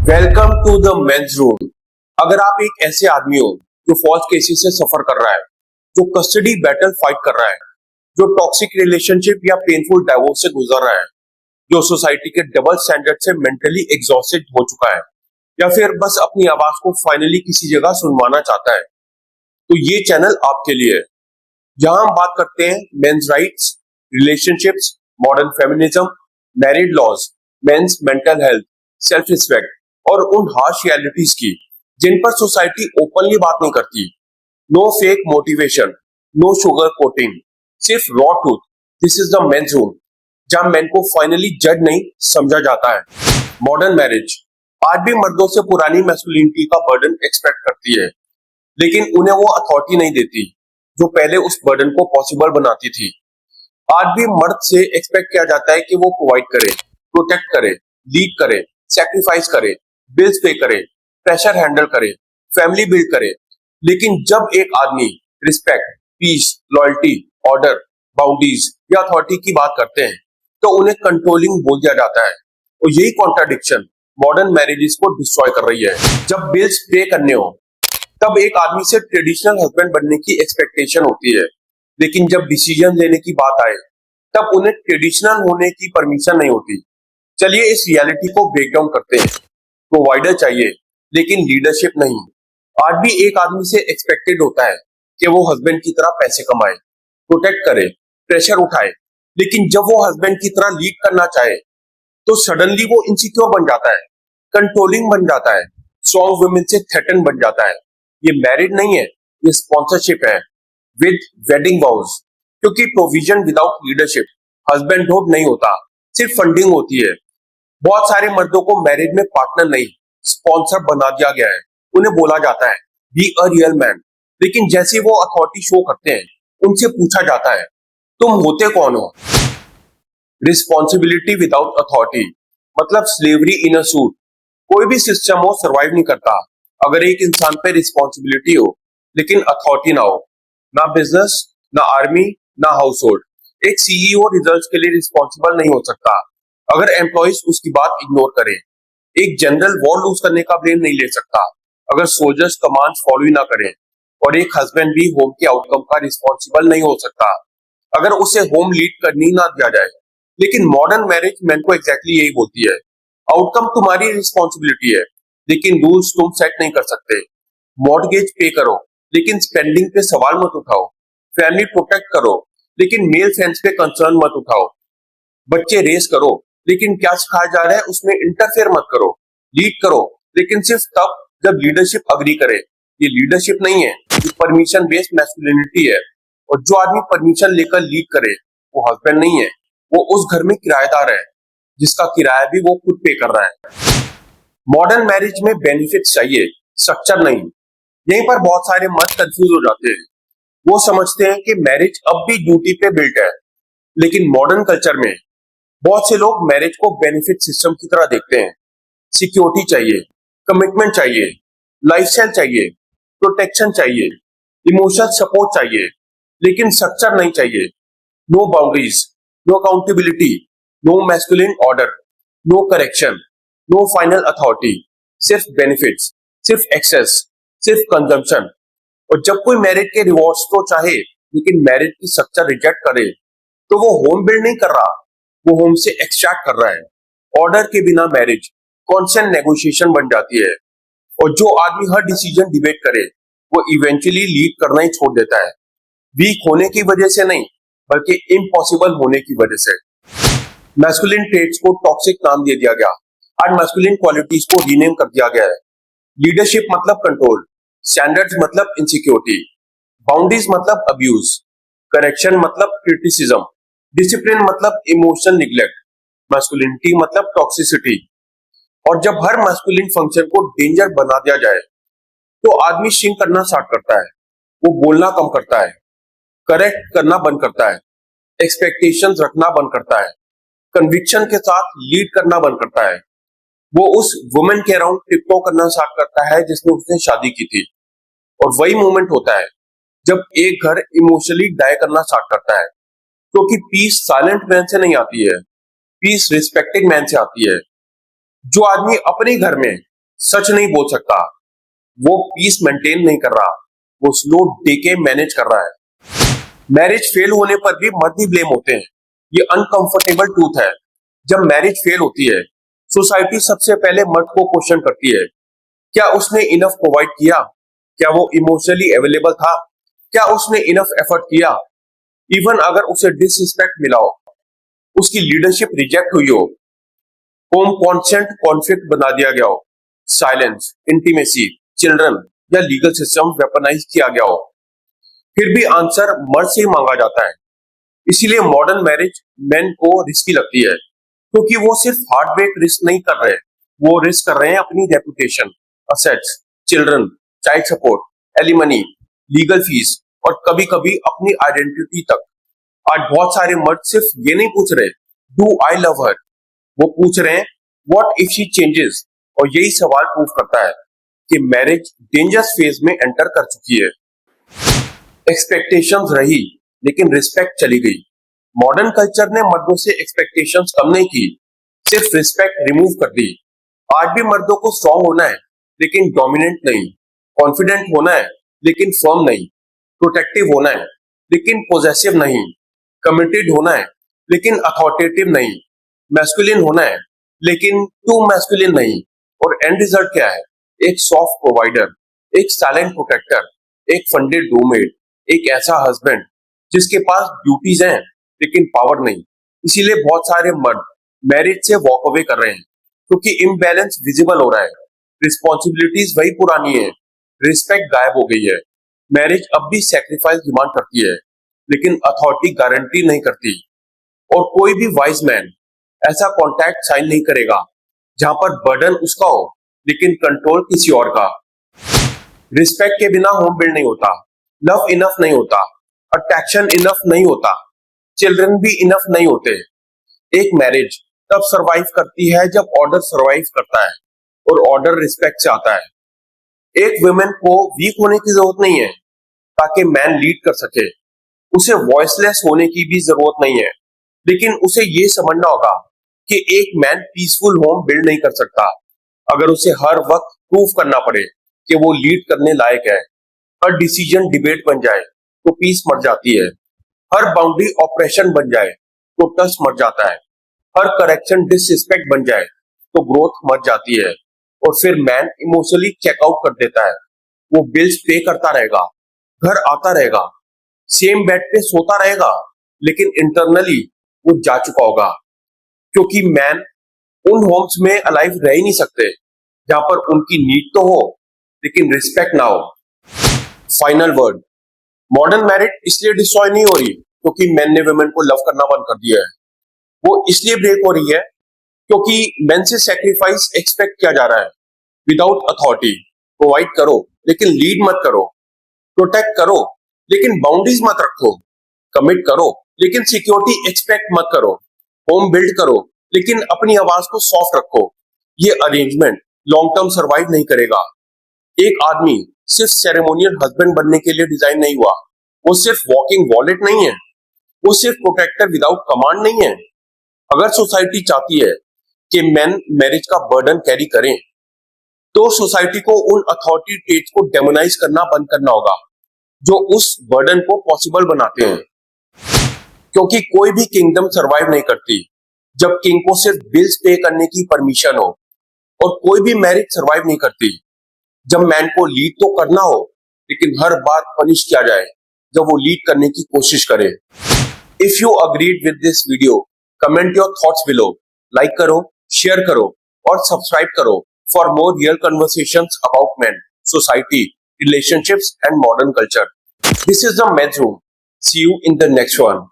Welcome to the men's room. अगर आप एक ऐसे आदमी हो जो फॉल्स केसेस से सफर कर रहा है, जो कस्टडी बैटल फाइट कर रहा है, जो टॉक्सिक रिलेशनशिप या पेनफुल डाइवोर्स से गुजर रहा है, जो सोसाइटी के डबल स्टैंडर्ड से मेंटली एग्जॉस्टेड हो चुका है, या फिर बस अपनी आवाज को फाइनली किसी जगह सुनवाना चाहता है, तो ये चैनल आपके लिए है। यहाँ हम बात करते हैं men's rights, relationships, modern feminism, married laws, men's mental health, self respect और उन हार्श रियलिटीज की जिन पर सोसाइटी ओपनली बात नहीं करती। No fake motivation, no sugar coating, सिर्फ raw truth. This is the men's room, जहां मेन को फाइनली जज नहीं समझा जाता है। मॉडर्न मैरिज आज भी मर्दों से पुरानी मैस्कुलिनिटी का बर्डन एक्सपेक्ट करती है, लेकिन उन्हें वो अथॉरिटी नहीं देती जो पहले उस बर्डन को पॉसिबल बनाती थी। आज भी मर्द से एक्सपेक्ट किया जाता है कि वो प्रोवाइड करे, प्रोटेक्ट करे, लीड करे, सैक्रिफाइस करे, बिल्स पे करे, प्रेशर हैंडल करे, फैमिली बिल्ड करे। लेकिन जब एक आदमी respect, peace, loyalty, order, boundaries या अथॉरिटी की बात करते हैं, तो उन्हें कंट्रोलिंग बोल दिया जाता है। और यही कॉन्ट्राडिक्शन मॉडर्न मैरिजेस को डिस्ट्रॉय कर रही है। जब बिल्स पे करने हो, तब एक आदमी से ट्रेडिशनल हस्बैंड बनने की एक्सपेक्टेशन होती है, लेकिन जब डिसीजन लेने की बात आए, तब उन्हें ट्रेडिशनल होने की परमिशन नहीं होती। चलिए इस रियलिटी को ब्रेक डाउन करते हैं। प्रोवाइडर चाहिए, लेकिन लीडरशिप नहीं। आज भी एक आदमी से एक्सपेक्टेड होता है कि वो हस्बैंड की तरह पैसे कमाए, प्रोटेक्ट करे, प्रेशर उठाए, लेकिन जब वो हस्बैंड की तरह लीड करना चाहे, तो सडनली वो इनसिक्योर बन जाता है, कंट्रोलिंग बन जाता है, स्ट्रॉन्ग वुमेन से थ्रेटन बन जाता है। ये मैरिड नहीं है, ये स्पॉन्सरशिप है विद वेडिंग वाउज। क्योंकि प्रोविजन विदाउट लीडरशिप हस्बैंडहुड नहीं होता, सिर्फ फंडिंग होती है। बहुत सारे मर्दों को मैरिज में पार्टनर नहीं, स्पॉन्सर बना दिया गया है। उन्हें बोला जाता है बी अ रियल मैन, लेकिन जैसे वो अथॉरिटी शो करते हैं, उनसे पूछा जाता है तुम होते कौन हो। रिस्पॉन्सिबिलिटी विदाउट अथॉरिटी मतलब स्लेवरी इन अ सूट। कोई भी सिस्टम हो सर्वाइव नहीं करता अगर एक इंसान पे रिस्पॉन्सिबिलिटी हो लेकिन अथॉरिटी ना हो। ना बिजनेस, ना आर्मी, ना हाउस होल्ड। एक सीईओ रिजल्ट्स के लिए रिस्पॉन्सिबल नहीं हो सकता अगर एम्प्लॉइज उसकी बात इग्नोर करें। एक जनरल वॉर लूज करने का ब्लेम नहीं ले सकता अगर सोल्जर्स कमांड्स फॉलो ही ना करें। और एक हस्बैंड भी होम के आउटकम का रिस्पॉन्सिबल नहीं हो सकता अगर उसे होम लीड करनी ना दिया जाए। लेकिन मॉडर्न मैरिज मैन को एग्जैक्टली यही बोलती है, आउटकम तुम्हारी रिस्पॉन्सिबिलिटी है, लेकिन रूल्स तुम सेट नहीं कर सकते। मॉर्गेज पे करो, लेकिन स्पेंडिंग पे सवाल मत उठाओ। फैमिली प्रोटेक्ट करो, लेकिन मेल फ्रेंड्स पे कंसर्न मत उठाओ। बच्चे रेस करो, लेकिन क्या सिखाया जा रहा है उसमें इंटरफेयर मत करो। लीड करो, लेकिन सिर्फ तब जब लीडरशिप अग्री करे। ये लीडरशिप नहीं है, ये परमिशन बेस्ड मैस्कुलिनिटी है। और जो आदमी परमिशन लेकर लीड करे, वो हस्बैंड नहीं है, वो उस घर में किराएदार है जिसका किराया भी वो खुद पे कर रहा है। मॉडर्न मैरिज में बेनिफिट्स चाहिए, स्ट्रक्चर नहीं। यहीं पर बहुत सारे मर्द कंफ्यूज हो जाते हैं। वो समझते हैं कि मैरिज अब भी ड्यूटी पे बिल्ट है, लेकिन मॉडर्न कल्चर में बहुत से लोग मैरिज को बेनिफिट सिस्टम की तरह देखते हैं। सिक्योरिटी चाहिए, कमिटमेंट चाहिए, लाइफस्टाइल चाहिए, प्रोटेक्शन चाहिए, इमोशनल सपोर्ट चाहिए, लेकिन स्ट्रक्चर नहीं चाहिए। No boundaries, no accountability, no masculine order, no correction, no final authority. सिर्फ बेनिफिट्स, सिर्फ एक्सेस, सिर्फ कंजम्पशन। और जब कोई मैरिज के रिवॉर्ड्स तो चाहे, लेकिन मैरिज की स्ट्रक्चर रिजेक्ट करे, तो वो होम बिल्ड नहीं कर रहा, वो होम से एक्सट्रैक्ट कर रहा है। ऑर्डर के बिना मैरिज कॉन्स्टेंट नेगोशिएशन बन जाती है। और जो आदमी हर डिसीजन डिबेट करे, वो इवेंचुअली लीड करना ही छोड़ देता है। वीक होने की वजह से नहीं, बल्कि इम्पॉसिबल होने की वजह से। मैस्कुलिन ट्रेट्स को टॉक्सिक नाम दे दिया गया, आज मैस्कुलिन क्वालिटीज को रीनेम कर दिया गया है। लीडरशिप मतलब कंट्रोल, स्टैंडर्ड्स मतलब इनसिक्योरिटी, बाउंड्रीज मतलब अब्यूज, करेक्शन मतलब क्रिटिसिज्म, डिसिप्लिन मतलब इमोशनल निग्लेक्ट, मैस्कुलिनिटी मतलब टॉक्सिसिटी। और जब हर मैस्कुलिन फंक्शन को डेंजर बना दिया जाए, तो आदमी श्रिंक करना स्टार्ट करता है। वो बोलना कम करता है, करेक्ट करना बंद करता है, एक्सपेक्टेशंस रखना बंद करता है, कन्विक्शन के साथ लीड करना बंद करता है। वो उस वुमेन के अराउंड टिप्टो करना स्टार्ट करता है जिसने उसने शादी की थी। और वही मोमेंट होता है जब एक घर इमोशनली डाई करना स्टार्ट करता है, क्योंकि पीस साइलेंट मैन से नहीं आती है, पीस रिस्पेक्टिंग मैन से आती है। जो आदमी अपने घर में सच नहीं बोल सकता, वो पीस मेंटेन नहीं कर रहा, वो स्लो डीके मैनेज कर रहा है। मैरिज फेल होने पर भी मर्द ही ब्लेम होते हैं। ये अनकंफर्टेबल ट्रूथ है। जब मैरिज फेल होती है, सोसाइटी सबसे पहले मर्द को क्वेश्चन करती है। क्या उसने इनफ प्रोवाइड किया? क्या वो इमोशनली अवेलेबल था? क्या उसने इनफ एफर्ट किया? इवन अगर उसे डिसरिस्पेक्ट मिला हो, उसकी लीडरशिप रिजेक्ट हुई हो, होम कॉन्सेंट कॉन्फ्लिक्ट बना दिया गया हो, साइलेंस, इंटीमेसी, चिल्ड्रन या लीगल सिस्टम वेपनाइज किया गया हो, फिर भी आंसर मर्द से ही मांगा जाता है। इसीलिए मॉडर्न मैरिज मेन को रिस्की लगती है, क्योंकि वो सिर्फ हार्ट रिस्क नहीं कर रहे, वो रिस्क कर रहे हैं अपनी reputation, assets, children, child support, alimony, legal fees और कभी कभी अपनी आइडेंटिटी तक। आज बहुत सारे मर्द सिर्फ ये नहीं पूछ रहे डू आई लव हर, वो पूछ रहे हैं व्हाट इफ शी चेंजेस। और यही सवाल प्रूव करता है कि मैरिज डेंजरस फेज में एंटर कर चुकी है। एक्सपेक्टेशंस रही लेकिन रिस्पेक्ट चली गई। मॉडर्न कल्चर ने मर्दों से एक्सपेक्टेशंस कम नहीं की, सिर्फ रिस्पेक्ट रिमूव कर दी। आज भी मर्दों को स्ट्रांग होना है लेकिन डोमिनेंट नहीं, कॉन्फिडेंट होना है लेकिन फर्म नहीं, प्रोटेक्टिव होना है लेकिन पोजेसिव नहीं, कमिटेड होना है लेकिन अथॉरिटेटिव नहीं, मैस्कुलिन होना है लेकिन टू मैस्कुलिन नहीं। और एंड रिजल्ट क्या है? एक सॉफ्ट प्रोवाइडर, एक साइलेंट प्रोटेक्टर, एक फंडेड रूममेट, एक ऐसा हस्बैंड जिसके पास ड्यूटीज हैं लेकिन पावर नहीं। इसीलिए बहुत सारे मर्द मैरिज से वॉक अवे कर रहे हैं, क्योंकि इम्बैलेंस विजिबल हो रहा है। रिस्पॉन्सिबिलिटीज वही पुरानी है, रिस्पेक्ट गायब हो गई है। मैरिज अब भी सेक्रीफाइस डिमांड करती है लेकिन अथॉरिटी गारंटी नहीं करती। और कोई भी वाइज मैन ऐसा कॉन्ट्रैक्ट साइन नहीं करेगा जहां पर बर्डन उसका हो लेकिन कंट्रोल किसी और का। रिस्पेक्ट के बिना होम बिल्ड नहीं होता, लव इनफ नहीं होता, अट्रैक्शन इनफ नहीं होता, चिल्ड्रन भी इनफ नहीं होते। एक मैरिज तब सरवाइव करती है जब ऑर्डर सरवाइव करता है, और ऑर्डर रिस्पेक्ट से आता है। एक वुमेन को वीक होने की जरूरत नहीं है ताकि मैन लीड कर सके, उसे वॉइसलेस होने की भी जरूरत नहीं है, लेकिन उसे ये समझना होगा कि एक मैन पीसफुल होम बिल्ड नहीं कर सकता अगर उसे हर वक्त प्रूफ करना पड़े कि वो लीड करने लायक है। हर डिसीजन डिबेट बन जाए तो पीस मर जाती है, हर बाउंड्री ऑपरेशन बन जाए तो ट्रस्ट मर जाता है, हर करेक्शन डिसरिस्पेक्ट बन जाए तो ग्रोथ मर जाती है। और फिर मैन इमोशनली चेकआउट कर देता है। वो बिल्स पे करता रहेगा, घर आता रहेगा, सेम बेड पे सोता रहेगा, लेकिन इंटरनली वो जा चुका होगा, क्योंकि मैन उन होम्स में अलाइव रह ही नहीं सकते जहां पर उनकी नीड तो हो लेकिन रिस्पेक्ट ना हो। फाइनल वर्ड, मॉडर्न मैरिज इसलिए डिस्ट्रॉय नहीं हो रही क्योंकि मैन ने वुमेन को लव करना बंद कर दिया है, वो इसलिए ब्रेक हो रही है क्योंकि मैन से सैक्रिफाइस एक्सपेक्ट किया जा रहा है विदाउट अथॉरिटी। प्रोवाइड करो लेकिन लीड मत करो, प्रोटेक्ट करो लेकिन बाउंड्रीज मत रखो, कमिट करो लेकिन सिक्योरिटी एक्सपेक्ट मत करो, होम बिल्ड करो लेकिन अपनी आवाज को सॉफ्ट रखो। ये अरेंजमेंट लॉन्ग टर्म सरवाइव नहीं करेगा। एक आदमी सिर्फ सेरेमोनियल हस्बैंड बनने के लिए डिजाइन नहीं हुआ, वो सिर्फ वॉकिंग वॉलेट नहीं है, वो सिर्फ प्रोटेक्टर विदाउट कमांड नहीं है। अगर सोसाइटी चाहती है कि मेन मैरिज का बर्डन कैरी करें, तो सोसाइटी को उन अथॉरिटी ट्रेट्स को डेमोनाइज करना बंद करना होगा जो उस बर्डन को पॉसिबल बनाते हैं। क्योंकि कोई भी किंगडम सरवाइव नहीं करती जब किंग को सिर्फ बिल्स पे करने की परमिशन हो, और कोई भी मैरिज सरवाइव नहीं करती जब मैन को लीड तो करना हो लेकिन हर बार पनिश किया जाए जब वो लीड करने की कोशिश करे। If you agreed with this video, comment your thoughts below, like करो, शेयर करो और सब्सक्राइब करो for more real conversations about men, society, relationships and modern culture. This is the men's room. See you in the next one.